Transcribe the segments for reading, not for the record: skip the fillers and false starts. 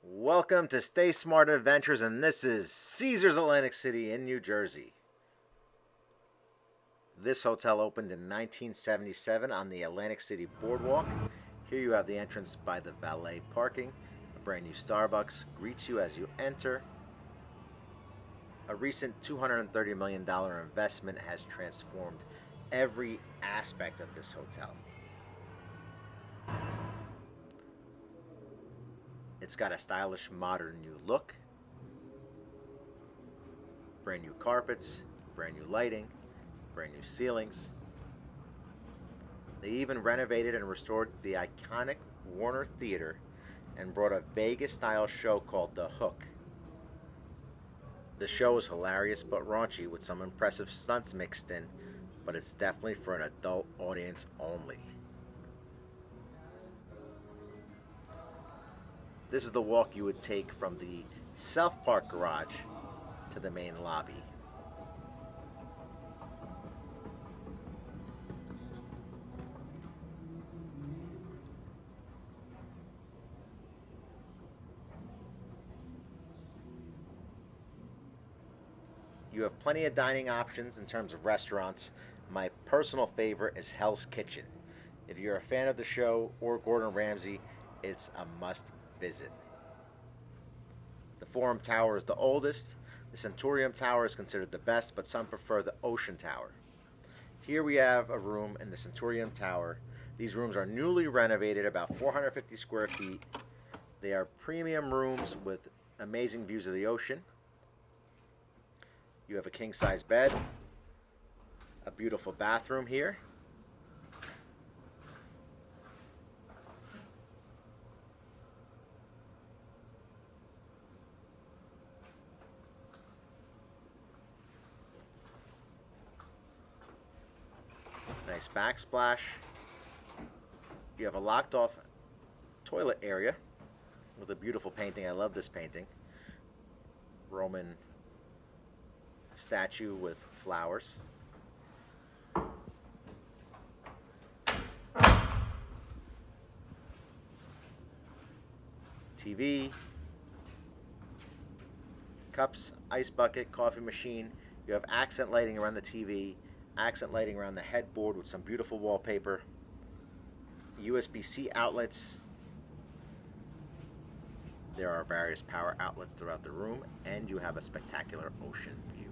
Welcome to Stay Smart Adventures, and this is Caesars Atlantic City in New Jersey. This hotel opened in 1977 on the Atlantic City Boardwalk. Here you have the entrance by the valet parking. A brand new Starbucks greets you as you enter. A recent $230 million investment has transformed every aspect of this hotel. It's got a stylish, modern new look, brand new carpets, brand new lighting, brand new ceilings. They even renovated and restored the iconic Warner Theater and brought a Vegas-style show called The Hook. The show is hilarious but raunchy with some impressive stunts mixed in, but it's definitely for an adult audience only. This is the walk you would take from the South Park garage to the main lobby. You have plenty of dining options in terms of restaurants. My personal favorite is Hell's Kitchen. If you're a fan of the show or Gordon Ramsay, it's a must visit. The Forum Tower is the oldest. The Centurion Tower is considered the best, but some prefer the Ocean Tower. Here we have a room in the Centurion Tower. These rooms are newly renovated, about 450 square feet. They are premium rooms with amazing views of the ocean. You have a king-size bed, a beautiful bathroom here. Nice backsplash. You have a locked off toilet area with a beautiful painting. I love this painting. Roman statue with flowers. TV, cups, ice bucket, coffee machine. You have accent lighting around the TV, accent lighting around the headboard with some beautiful wallpaper, USB-C outlets. There are various power outlets throughout the room, and you have a spectacular ocean view.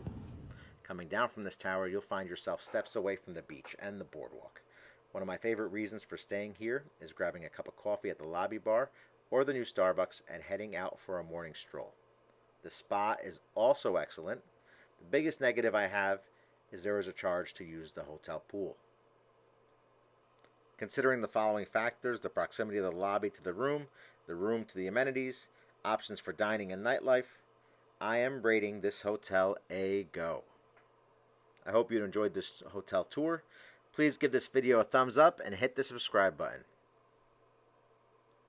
Coming down from this tower, you'll find yourself steps away from the beach and the boardwalk. One of my favorite reasons for staying here is grabbing a cup of coffee at the lobby bar or the new Starbucks and heading out for a morning stroll. The spa is also excellent. The biggest negative I have is there is a charge to use the hotel pool. Considering the following factors: the proximity of the lobby to the room to the amenities, options for dining and nightlife, I am rating this hotel a go. I hope you enjoyed this hotel tour. Please give this video a thumbs up and hit the subscribe button.